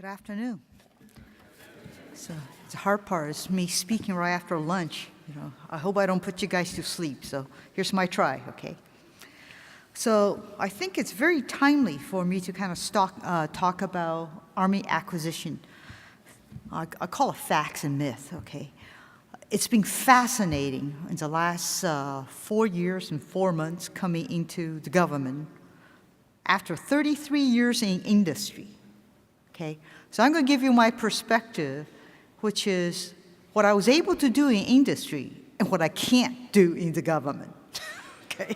Good afternoon. So the hard part is me speaking right after lunch. I hope I don't put you guys to sleep. So here's my try, okay? So I think it's very timely for me to kind of talk about Army acquisition. I call it facts and myth, okay? It's been fascinating in the last 4 years and 4 months coming into the government after 33 years in industry. Okay, so I'm going to give you my perspective, which is what I was able to do in industry and what I can't do in the government. Okay,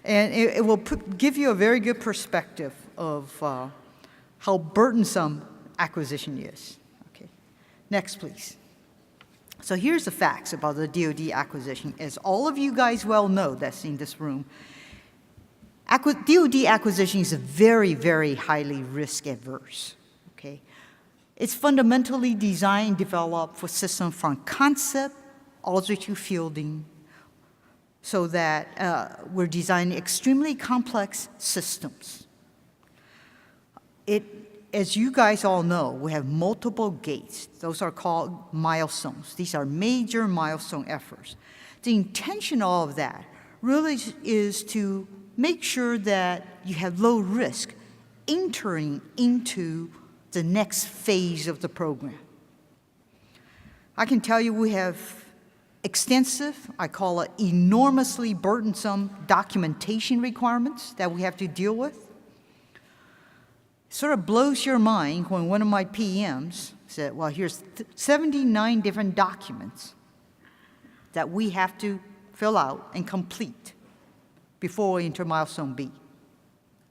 and it will give you a very good perspective of how burdensome acquisition is. Okay, next, please. So here's the facts about the DoD acquisition. As all of you guys well know that's in this room, DoD acquisition is very, very highly risk-averse, okay? It's fundamentally designed and developed for systems from concept all the way to fielding so that we're designing extremely complex systems. As you guys all know, we have multiple gates. Those are called milestones. These are major milestone efforts. The intention of that really is to make sure that you have low risk entering into the next phase of the program. I can tell you we have extensive, I call it enormously burdensome documentation requirements that we have to deal with. It sort of blows your mind when one of my PMs said, well, here's 79 different documents that we have to fill out and complete before we enter milestone B.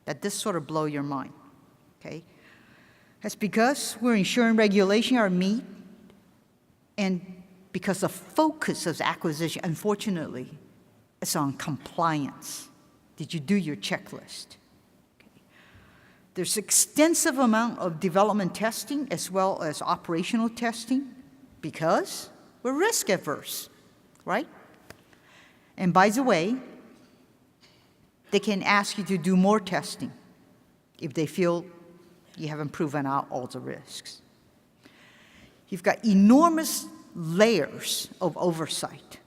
That this sort of blow your mind, okay? That's because we're ensuring regulation are met, and because the focus of the acquisition, unfortunately, is on compliance. Did you do your checklist? Okay. There's extensive amount of development testing as well as operational testing because we're risk averse, right? And by the way, they can ask you to do more testing if they feel you haven't proven out all the risks. You've got enormous layers of oversight,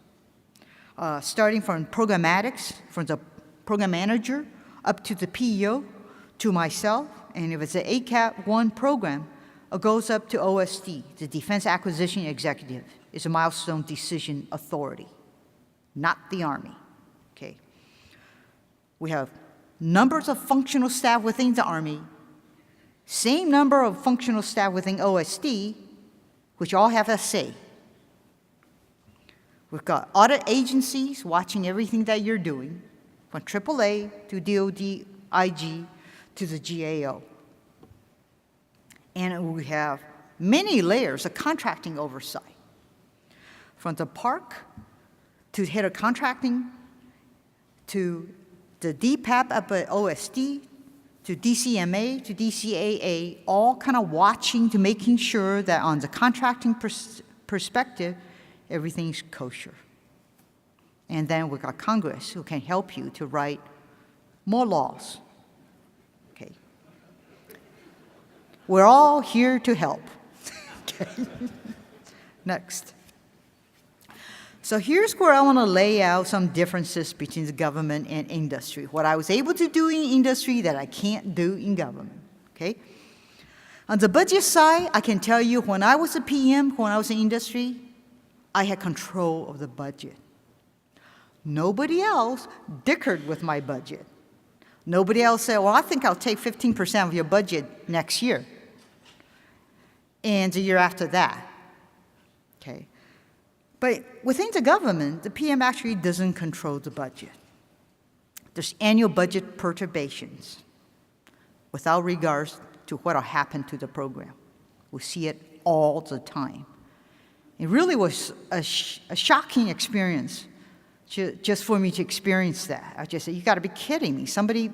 starting from programmatics, from the program manager, up to the PEO, to myself, and if it's an ACAP-1 program, it goes up to OSD, the Defense Acquisition Executive, is a milestone decision authority, not the Army. Okay. We have numbers of functional staff within the Army, same number of functional staff within OSD, which all have a say. We've got audit agencies watching everything that you're doing, from AAA to DoD, IG, to the GAO. And we have many layers of contracting oversight, from the park to head of contracting to the DPAP up at OSD, to DCMA, to DCAA, all kind of watching to making sure that on the contracting perspective, everything's kosher. And then we've got Congress who can help you to write more laws. Okay. We're all here to help. Okay. Next. So here's where I want to lay out some differences between the government and industry. What I was able to do in industry that I can't do in government, okay? On the budget side, I can tell you when I was a PM, when I was in industry, I had control of the budget. Nobody else dickered with my budget. Nobody else said, well, I think I'll take 15% of your budget next year and the year after that, okay? But within the government, the PM actually doesn't control the budget. There's annual budget perturbations without regards to what will happen to the program. We see it all the time. It really was a shocking experience just for me to experience that. I just said, you got to be kidding me. Somebody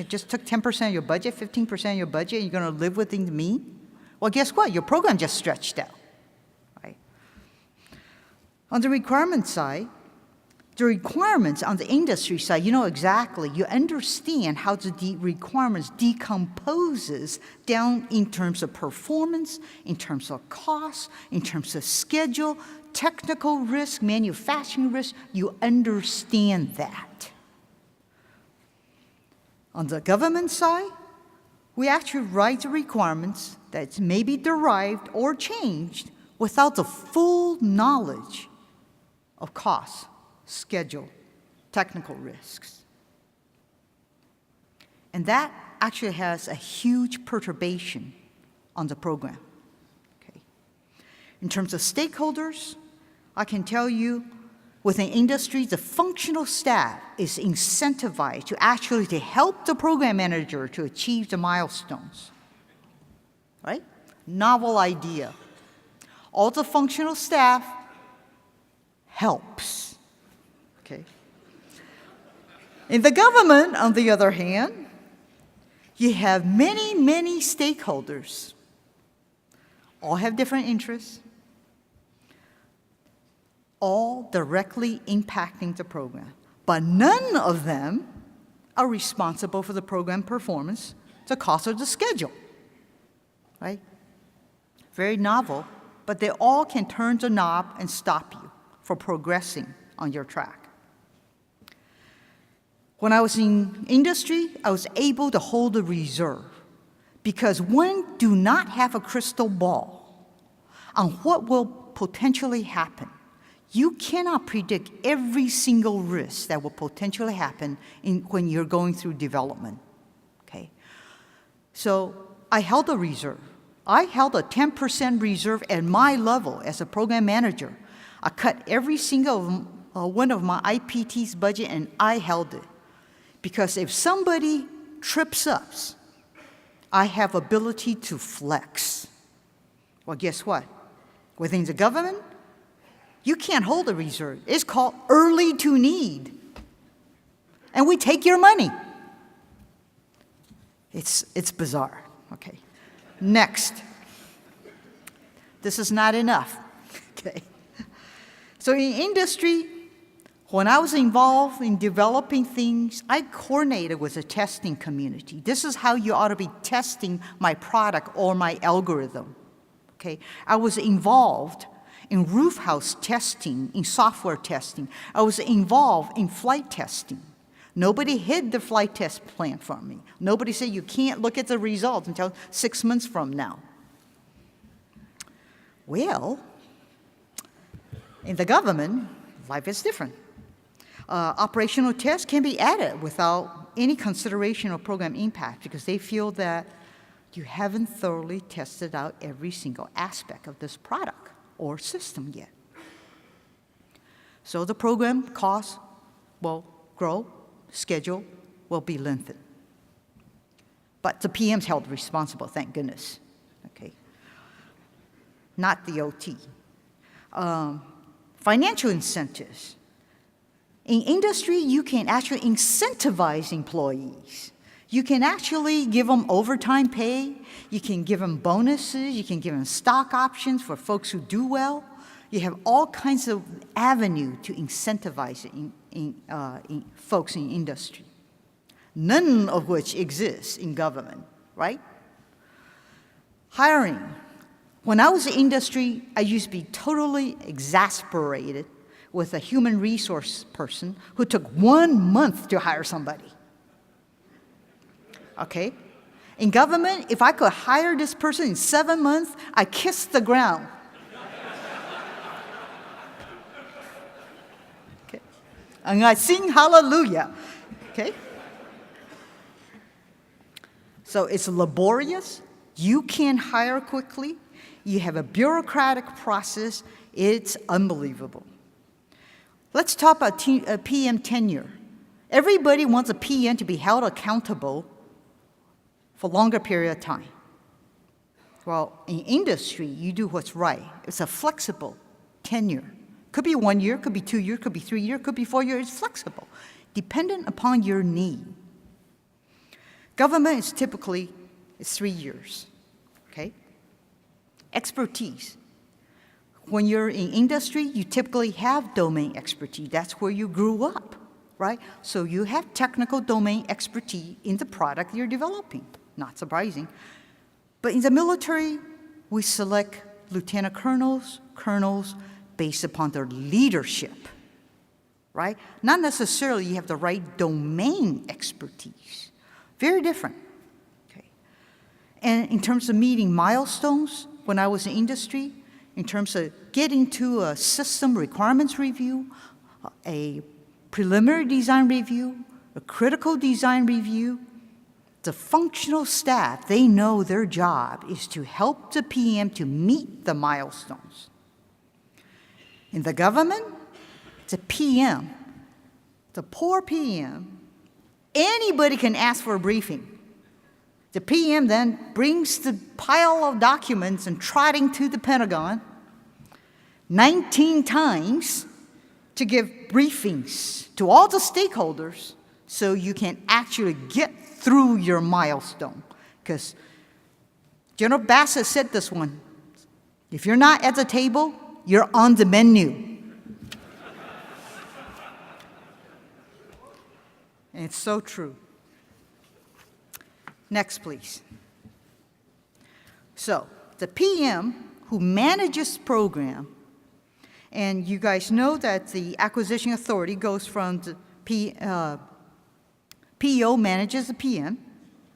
just took 10% of your budget, 15% of your budget, and you're going to live within the mean? Well, guess what? Your program just stretched out. On the requirement side, The requirements on the industry side, you know exactly, you understand how the requirements decomposes down in terms of performance, in terms of cost, in terms of schedule, technical risk, manufacturing risk. You understand that. On the government side, we actually write the requirements that may be derived or changed without the full knowledge of cost, schedule, technical risks. And that actually has a huge perturbation on the program. Okay. In terms of stakeholders, I can tell you within industry, the functional staff is incentivized to actually to help the program manager to achieve the milestones. Right? Novel idea. All the functional staff helps. Okay. In the government, on the other hand, you have many, many stakeholders. All have different interests, all directly impacting the program. But none of them are responsible for the program performance, the cost, or the schedule. Right? Very novel, but they all can turn the knob and stop you from progressing on your track. When I was in industry, I was able to hold a reserve because one do not have a crystal ball on what will potentially happen. You cannot predict every single risk that will potentially happen when you're going through development. Okay? So I held a reserve. I held a 10% reserve at my level as a program manager. I cut every single one of my IPT's budget and I held it. Because if somebody trips up, I have ability to flex. Well, guess what? Within the government, you can't hold a reserve. It's called early to need. And we take your money. It's bizarre. Okay. Next. This is not enough. Okay. So in industry, when I was involved in developing things, I coordinated with the testing community. This is how you ought to be testing my product or my algorithm. Okay? I was involved in roof house testing, in software testing. I was involved in flight testing. Nobody hid the flight test plan from me. Nobody said you can't look at the results until 6 months from now. Well, in the government, life is different. Operational tests can be added without any consideration of program impact because they feel that you haven't thoroughly tested out every single aspect of this product or system yet. So the program cost will grow, schedule will be lengthened. But the PM's held responsible, thank goodness. Okay. Not the OT. Financial incentives. In industry, you can actually incentivize employees. You can actually give them overtime pay. You can give them bonuses. You can give them stock options for folks who do well. You have all kinds of avenue to incentivize in folks in industry, none of which exists in government, right? Hiring. When I was in industry, I used to be totally exasperated with a human resource person who took 1 month to hire somebody. Okay? In government, if I could hire this person in 7 months, I kissed the ground. Okay? And I sing hallelujah. Okay? So it's laborious. You can't hire quickly. You have a bureaucratic process. It's unbelievable. Let's talk about PM tenure. Everybody wants a PM to be held accountable for a longer period of time. Well, in industry, you do what's right. It's a flexible tenure. Could be 1 year, could be 2 years, could be 3 years, could be 4 years. It's flexible, dependent upon your need. Government is typically 3 years. Okay? Expertise. when you're in industry, you typically have domain expertise. That's where you grew up, right? So you have technical domain expertise in the product you're developing. Not surprising. But in the military, we select lieutenant colonels, colonels based upon their leadership, right? Not necessarily you have the right domain expertise. Very different. Okay. And in terms of meeting milestones, when I was in industry, in terms of getting to a system requirements review, a preliminary design review, a critical design review, the functional staff, they know their job is to help the PM to meet the milestones. In the government, the PM, the poor PM, anybody can ask for a briefing. The PM then brings the pile of documents and trotting to the Pentagon 19 times to give briefings to all the stakeholders so you can actually get through your milestone. Because General Bassett said this one, if you're not at the table, you're on the menu. And it's so true. Next, please. So, the PM who manages the program, and you guys know that the acquisition authority goes from the PEO manages the PM,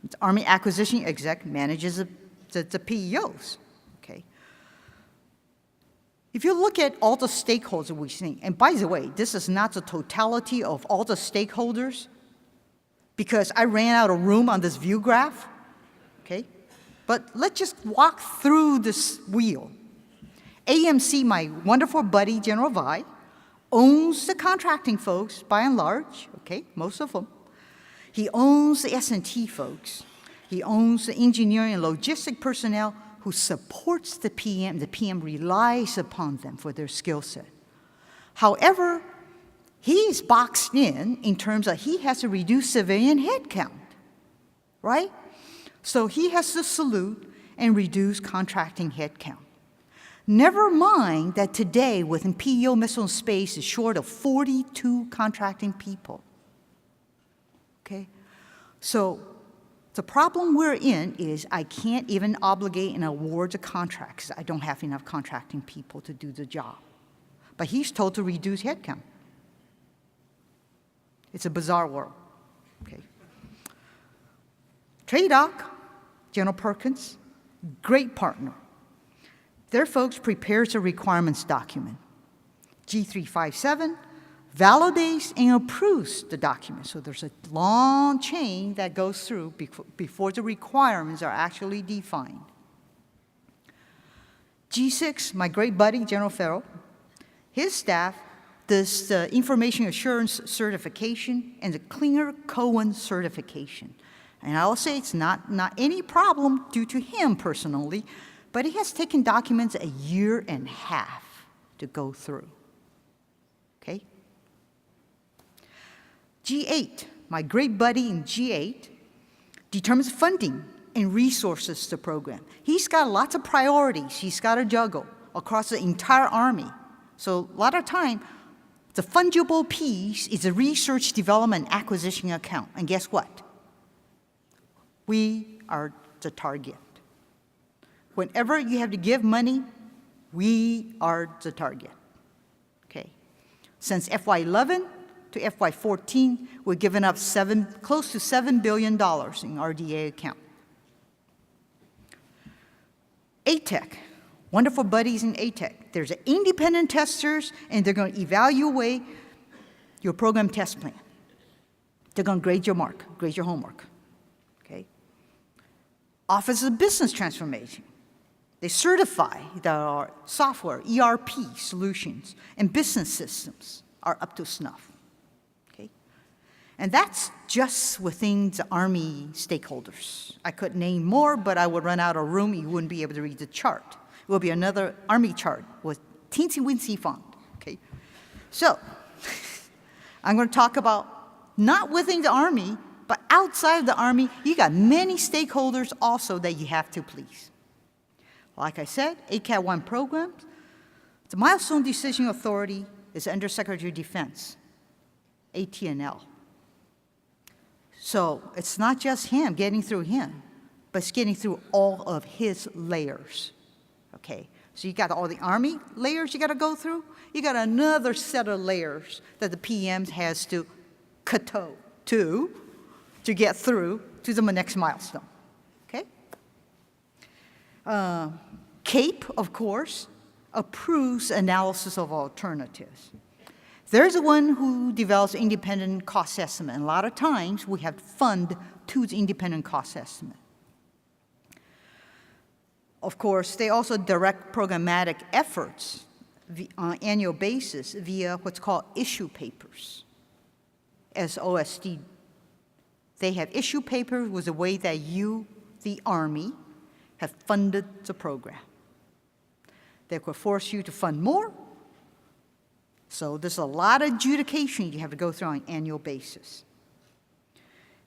the Army Acquisition Exec manages the PEOs, okay? If you look at all the stakeholders we've seen, and by the way, this is not the totality of all the stakeholders, because I ran out of room on this view graph, okay? But let's just walk through this wheel. AMC, my wonderful buddy, General Vi, owns the contracting folks, by and large, okay, most of them. He owns the S&T folks. He owns the engineering and logistic personnel who supports the PM. The PM relies upon them for their skill set. However, he's boxed in terms of he has to reduce civilian headcount, right? So he has to salute and reduce contracting headcount. Never mind that today, within PEO Missile and Space, is short of 42 contracting people. Okay? So the problem we're in is I can't even obligate and award the contracts because I don't have enough contracting people to do the job. But he's told to reduce headcount. It's a bizarre world. Okay. TRADOC, General Perkins, great partner. Their folks prepares a requirements document. G357 validates and approves the document. So there's a long chain that goes through before the requirements are actually defined. G6, my great buddy, General Farrell, his staff does the information assurance certification and the Klinger Cohen certification. And I will say it's not any problem due to him personally, but it has taken documents a year and a half to go through. Okay? G8, my great buddy in G8, determines funding and resources to the program. He's got lots of priorities he's got to juggle across the entire Army. So a lot of time, the fungible piece is a research development acquisition account. And guess what? We are the target. Whenever you have to give money, we are the target. Okay. Since FY11 to FY14, we've given up close to $7 billion in RDA account. ATEC, wonderful buddies in ATEC. There's independent testers, and they're going to evaluate your program test plan. They're going to grade your homework. Okay. Office of Business Transformation. They certify that our software, ERP solutions, and business systems are up to snuff. Okay? And that's just within the Army stakeholders. I could name more, but I would run out of room. You wouldn't be able to read the chart. It will be another Army chart with teensy-weensy font. Okay? So, I'm going to talk about not within the Army, but outside of the Army, you got many stakeholders also that you have to please. Like I said, ACAT 1 programs, The milestone decision authority is Undersecretary of Defense, AT&L. So it's not just him, getting through him, but it's getting through all of his layers, okay? So you got all the Army layers you got to go through. You got another set of layers that the PM has to kowtow to get through to the next milestone, okay? CAPE, of course, approves analysis of alternatives. There's the one who develops independent cost estimate. And a lot of times we have to fund to the independent cost estimate. Of course, they also direct programmatic efforts on an annual basis via what's called issue papers, as OSD. They have issue papers with the way that you, the Army, have funded the program. They could force you to fund more. So there's a lot of adjudication you have to go through on an annual basis.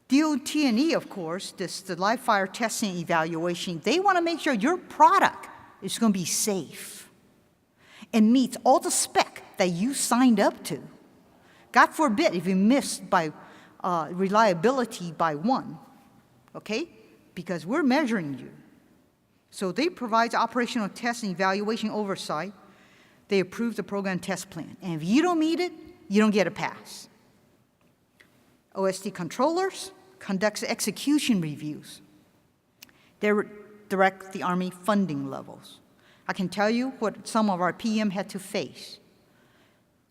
DOT&E, of course, the live fire testing evaluation, they want to make sure your product is going to be safe and meets all the spec that you signed up to. God forbid if you missed by reliability by one, okay? Because we're measuring you. So they provide operational test and evaluation oversight. They approve the program test plan. And if you don't meet it, you don't get a pass. OSD controllers conducts execution reviews. They direct the Army funding levels. I can tell you what some of our PM had to face.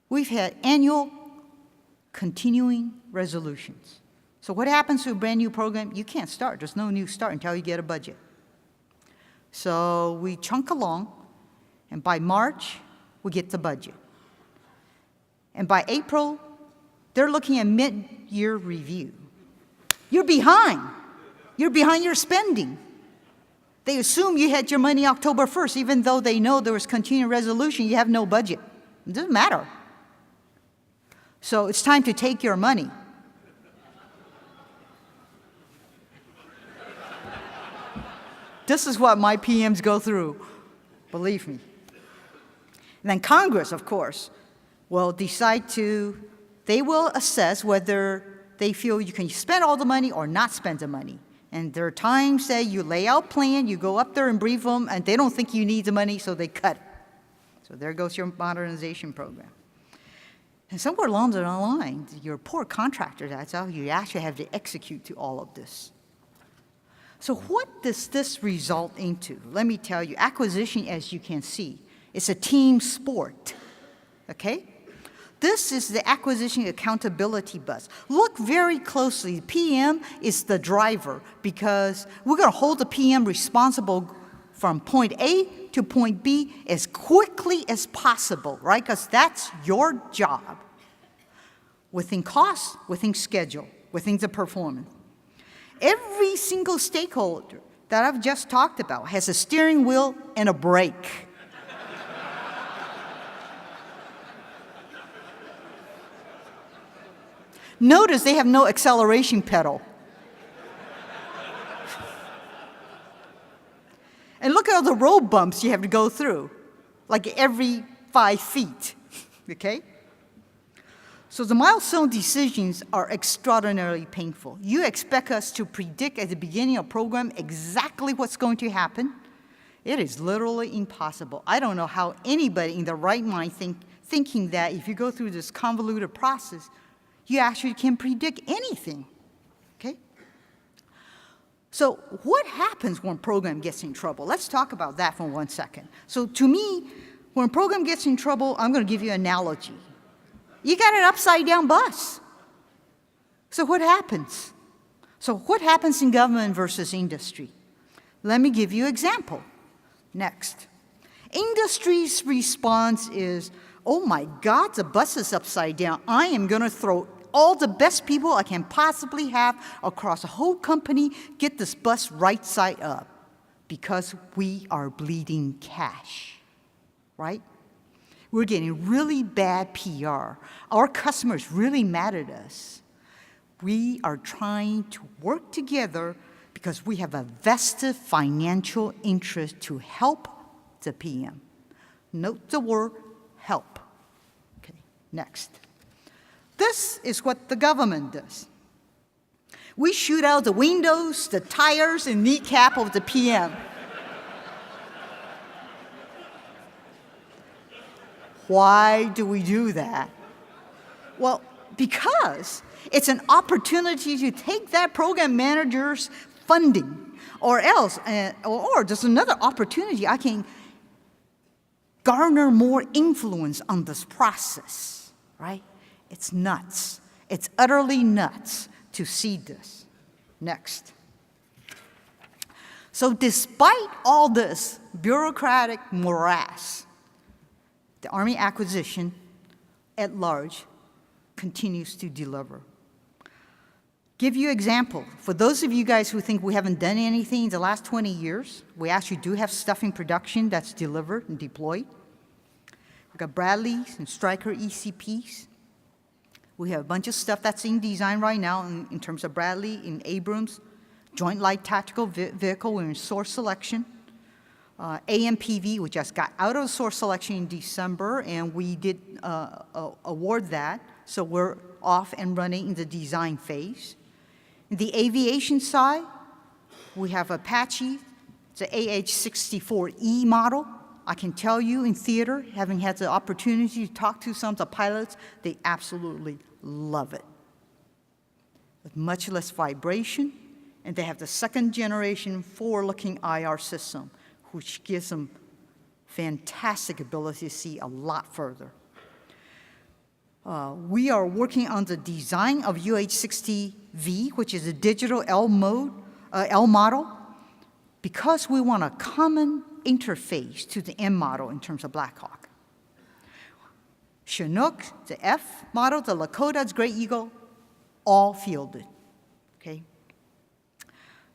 We've had annual continuing resolutions. So what happens to a brand new program? You can't start. There's no new start until you get a budget. So we chunk along, and by March, we get the budget. And by April, they're looking at mid-year review. You're behind. You're behind your spending. They assume you had your money October 1st, even though they know there was continuing resolution, you have no budget. It doesn't matter. So it's time to take your money. This is what my PMs go through, believe me. And then Congress, of course, will decide they will assess whether they feel you can spend all the money or not spend the money. And there are times that you lay out a plan, you go up there and brief them, and they don't think you need the money, so they cut it. So there goes your modernization program. And somewhere along the line, your poor contractor, that's how you actually have to execute to all of this. So what does this result into? Let me tell you, acquisition, as you can see, is a team sport, okay? This is the acquisition accountability bus. Look very closely. The PM is the driver because we're going to hold the PM responsible from point A to point B as quickly as possible, right? Because that's your job. Within cost, within schedule, within the performance. Every single stakeholder that I've just talked about has a steering wheel and a brake. Notice they have no acceleration pedal. And look at all the road bumps you have to go through, like every 5 feet, okay? So the milestone decisions are extraordinarily painful. You expect us to predict at the beginning of a program exactly what's going to happen? It is literally impossible. I don't know how anybody in their right mind thinking that if you go through this convoluted process, you actually can predict anything, okay? So what happens when a program gets in trouble? Let's talk about that for 1 second. So to me, when a program gets in trouble, I'm going to give you an analogy. You got an upside-down bus. So what happens? So what happens in government versus industry? Let me give you an example. Next. Industry's response is, oh my God, the bus is upside down. I am going to throw all the best people I can possibly have across the whole company, get this bus right side up, because we are bleeding cash, right? We're getting really bad PR. Our customers really mad at us. We are trying to work together because we have a vested financial interest to help the PM. Note the word help. Okay, next. This is what the government does. We shoot out the windows, the tires, and kneecap of the PM. Why do we do that? Well, because it's an opportunity to take that program manager's funding, or else, or there's another opportunity. I can garner more influence on this process, right? It's nuts. It's utterly nuts to see this. Next. So despite all this bureaucratic morass, the Army acquisition at large continues to deliver. Give you an example. For those of you guys who think we haven't done anything in the last 20 years, we actually do have stuff in production that's delivered and deployed. We've got Bradleys and Stryker ECPs. We have a bunch of stuff that's in design right now in terms of Bradley, in Abrams, Joint Light Tactical Vehicle, we're in source selection. AMPV, we just got out of source selection in December, and we did award that, so we're off and running in the design phase. In the aviation side, we have Apache, it's an AH-64E model. I can tell you in theater, having had the opportunity to talk to some of the pilots, they absolutely love it. With much less vibration, and they have the second generation forward-looking IR system, which gives them fantastic ability to see a lot further. We are working on the design of UH-60V, which is a digital L model, because we want a common interface to the M model in terms of Black Hawk. Chinook, the F model, the Lakota's Great Eagle, all fielded, okay?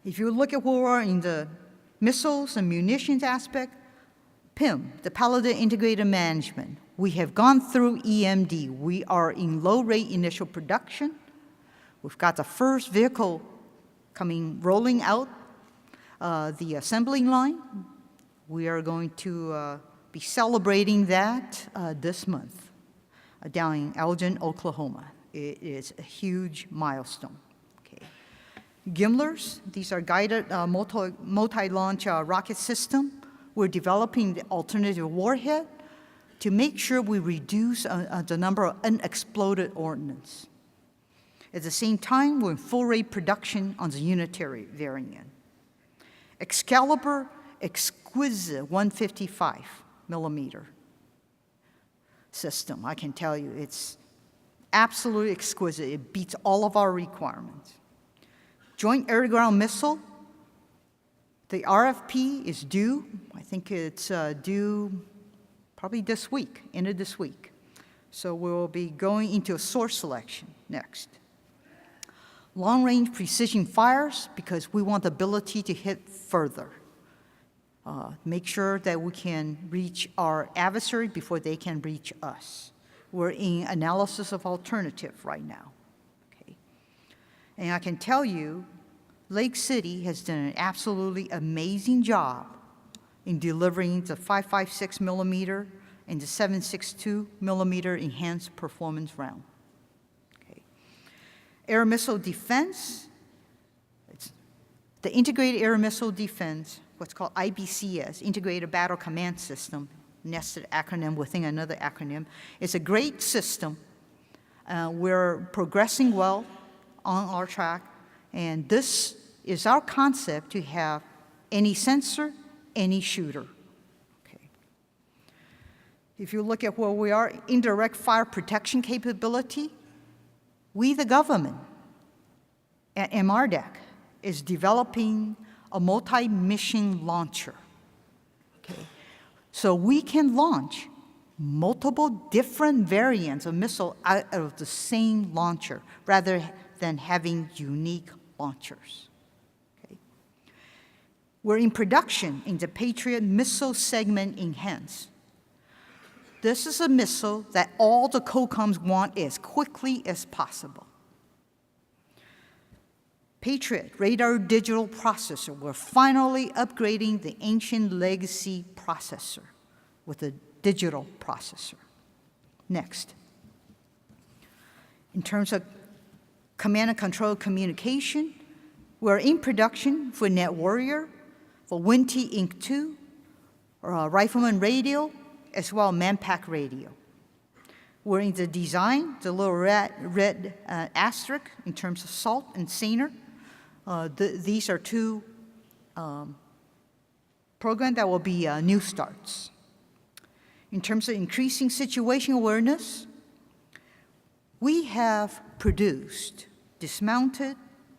If you look at where we are in the missiles and munitions aspect, PIM, the Paladin Integrated Management, we have gone through EMD. We are in low-rate initial production. We've got the first vehicle rolling out the assembling line. We are going to be celebrating that this month down in Elgin, Oklahoma. It is a huge milestone. Gimlers, these are guided multi-launch rocket system. We're developing the alternative warhead to make sure we reduce the number of unexploded ordnance. At the same time, we're in full-rate production on the unitary variant. Excalibur, exquisite 155 millimeter system. I can tell you, it's absolutely exquisite. It beats all of our requirements. Joint air-to-ground missile, the RFP is due. I think it's due probably this week, end of this week. So we'll be going into a source selection next. Long-range precision fires, because we want the ability to hit further. Make sure that we can reach our adversary before they can reach us. We're in analysis of alternative right now. And I can tell you, Lake City has done an absolutely amazing job in delivering the 5.56 millimeter and the 7.62 millimeter enhanced performance round. Air missile defense, it's the integrated air missile defense, what's called IBCS, Integrated Battle Command System, nested acronym within another acronym. It's a great system. We're progressing well on our track, and this is our concept to have any sensor, any shooter. Okay. If you look at where we are, indirect fire protection capability, we, the government, at MRDEC, is developing a multi-mission launcher. Okay. So we can launch multiple different variants of missile out of the same launcher, rather than having unique launchers. Okay. We're in production in the Patriot Missile Segment Enhanced. This is a missile that all the COCOMs want as quickly as possible. Patriot Radar Digital Processor, we're finally upgrading the ancient legacy processor with a digital processor. Next. In terms of command and control communication, we're in production for Net Warrior, for Winty Inc. 2, Rifleman Radio, as well as Manpack Radio. We're in the design, the little red asterisk in terms of SALT and SANER. These are two programs that will be new starts. In terms of increasing situation awareness, we have produced dismounted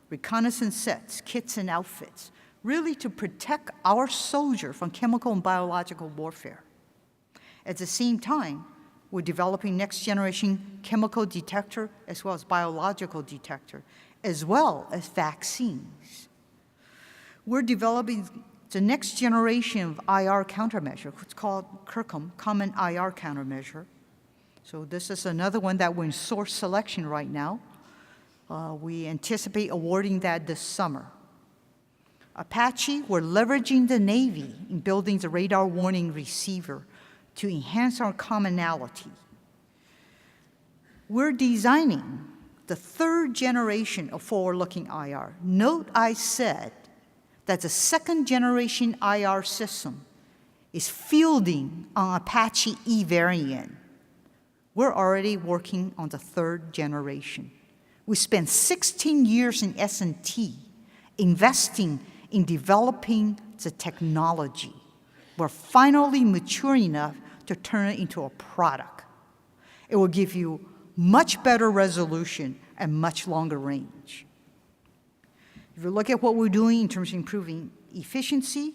reconnaissance sets, kits, and outfits, really to protect our soldier from chemical and biological warfare. At the same time, we're developing next generation chemical detector as well as biological detector, as well as vaccines. We're developing the next generation of IR countermeasure, what's called CIRCM, Common IR Countermeasure. So this is another one that we're in source selection right now. We anticipate awarding that this summer. Apache, we're leveraging the Navy in building the radar warning receiver to enhance our commonality. We're designing the third generation of forward-looking IR. Note I said that the second generation IR system is fielding on Apache E variant. We're already working on the third generation. We spent 16 years in S&T investing in developing the technology. We're finally mature enough to turn it into a product. It will give you much better resolution and much longer range. If you look at what we're doing in terms of improving efficiency,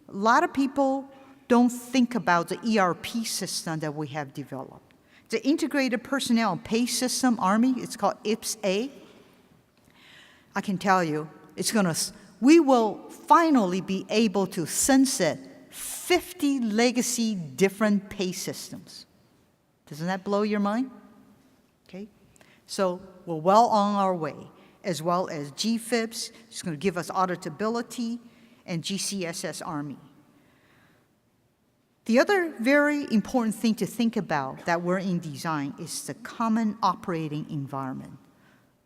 a lot of people don't think about the ERP system that we have developed. The Integrated Personnel and Pay System, Army, it's called IPS-A. I can tell you, we will finally be able to sunset 50 legacy different pay systems. Doesn't that blow your mind? Okay, so we're well on our way, as well as GFIPS, it's going to give us auditability, and GCSS Army. The other very important thing to think about that we're in design is the common operating environment.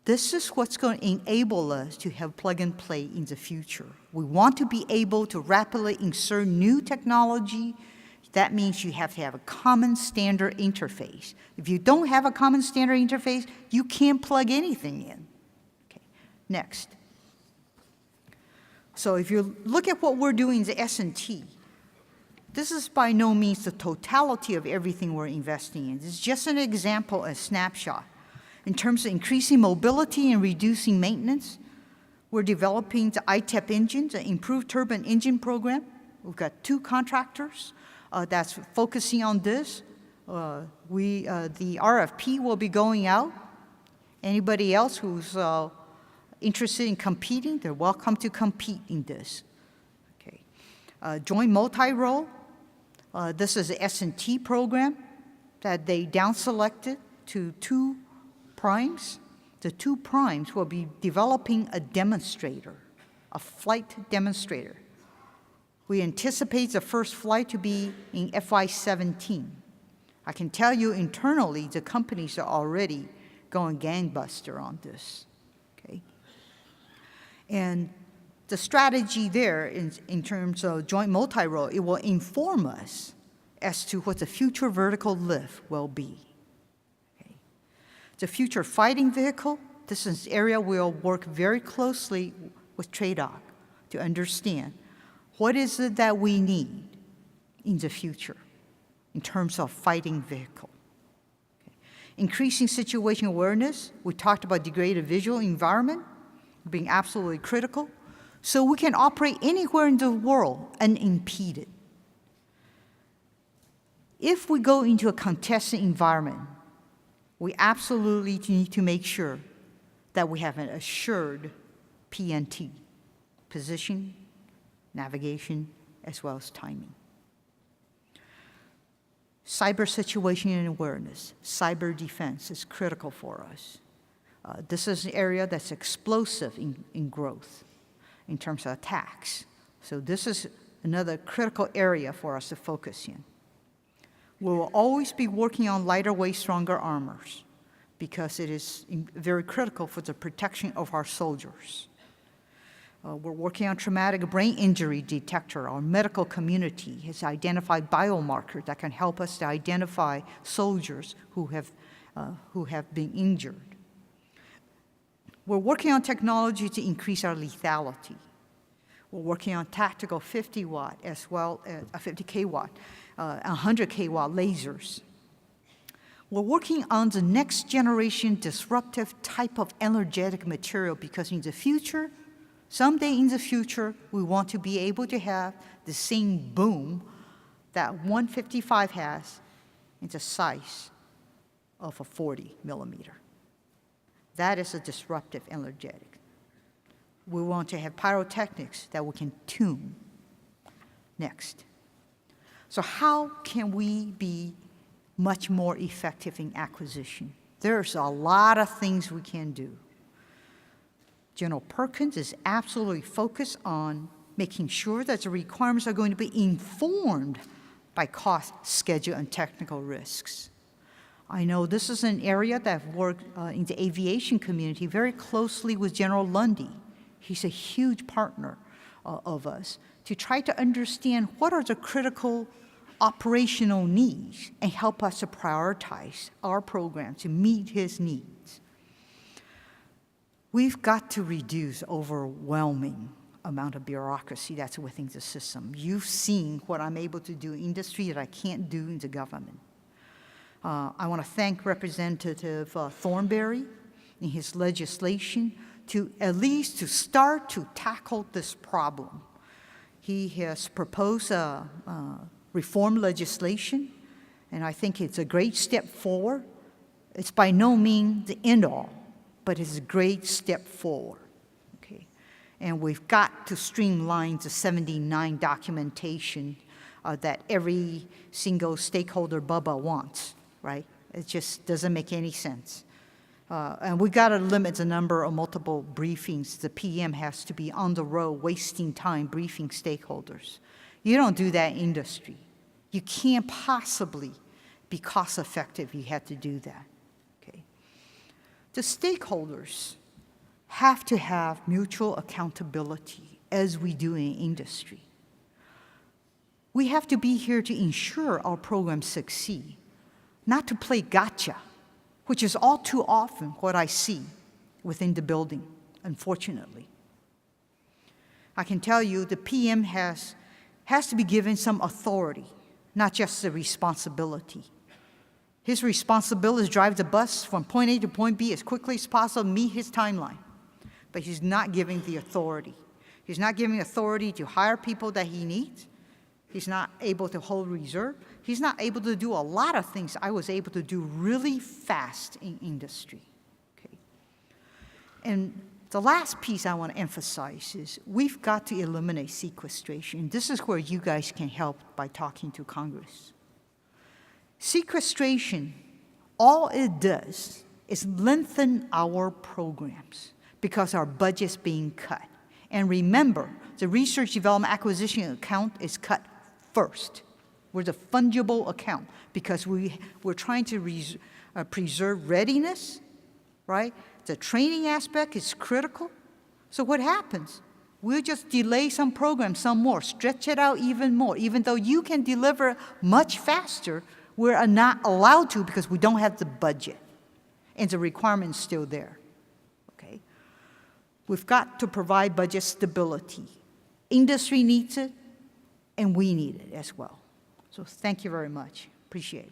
This is what's going to enable us to have plug and play in the future. We want to be able to rapidly insert new technology. That means you have to have a common standard interface. If you don't have a common standard interface, you can't plug anything in. Okay. Next. So if you look at what we're doing in the S&T, this is by no means the totality of everything we're investing in. This is just an example, a snapshot. In terms of increasing mobility and reducing maintenance, we're developing the ITEP engine, the Improved Turbine Engine Program. We've got 2 contractors that's focusing on this. The RFP will be going out. Anybody else who's interested in competing, they're welcome to compete in this. Okay. Joint multi-role. This is an S&T program that they down-selected to 2 primes. The 2 primes will be developing a demonstrator, a flight demonstrator. We anticipate the first flight to be in FY17. I can tell you internally, the companies are already going gangbuster on this, okay? And the strategy there in terms of joint multi-role, it will inform us as to what the future vertical lift will be. The future fighting vehicle, this is an area we'll work very closely with TRADOC to understand what is it that we need in the future in terms of fighting vehicle. Okay. Increasing situation awareness, we talked about degraded visual environment being absolutely critical, so we can operate anywhere in the world unimpeded. If we go into a contested environment, we absolutely need to make sure that we have an assured PNT, position, navigation, as well as timing. Cyber situation and awareness, cyber defense is critical for us. This is an area that's explosive in growth in terms of attacks. So this is another critical area for us to focus in. We will always be working on lighter weight, stronger armors because it is very critical for the protection of our soldiers. We're working on traumatic brain injury detector. Our medical community has identified biomarkers that can help us to identify soldiers who have been injured. We're working on technology to increase our lethality. We're working on tactical 50 watt as well as 50 kW, 100 kW lasers. We're working on the next generation disruptive type of energetic material because in the future, someday in the future, we want to be able to have the same boom that 155 has in the size of a 40 millimeter. That is a disruptive energetic. We want to have pyrotechnics that we can tune. Next. So how can we be much more effective in acquisition? There's a lot of things we can do. General Perkins is absolutely focused on making sure that the requirements are going to be informed by cost, schedule, and technical risks. I know this is an area that I've worked in the aviation community very closely with General Lundy. He's a huge partner of us to try to understand what are the critical operational needs and help us to prioritize our program to meet his needs. We've got to reduce overwhelming amount of bureaucracy that's within the system. You've seen what I'm able to do in industry that I can't do in the government. I want to thank Representative Thornberry in his legislation to at least to start to tackle this problem. He has proposed reform legislation, and I think it's a great step forward. It's by no means the end all, but it's a great step forward. Okay, and we've got to streamline the 79 documentation that every single stakeholder Bubba wants. Right? It just doesn't make any sense. And we got to limit the number of multiple briefings. The PM has to be on the road wasting time briefing stakeholders. You don't do that in industry. You can't possibly be cost effective. You have to do that. Okay. The stakeholders have to have mutual accountability as we do in industry. We have to be here to ensure our programs succeed. Not to play gotcha, which is all too often what I see within the building, unfortunately. I can tell you the PM has to be given some authority, not just the responsibility. His responsibility is to drive the bus from point A to point B as quickly as possible, meet his timeline. But he's not giving the authority. He's not giving authority to hire people that he needs. He's not able to hold reserve. He's not able to do a lot of things I was able to do really fast in industry. Okay. And the last piece I want to emphasize is we've got to eliminate sequestration. This is where you guys can help by talking to Congress. Sequestration, all it does is lengthen our programs because our budget's being cut. And remember, the research development acquisition account is cut first. We're the fungible account because we're trying to preserve readiness, right? The training aspect is critical. So what happens? We'll just delay some programs some more, stretch it out even more. Even though you can deliver much faster, we're not allowed to because we don't have the budget. And the requirement's still there, okay? We've got to provide budget stability. Industry needs it, and we need it as well. So thank you very much. Appreciate it.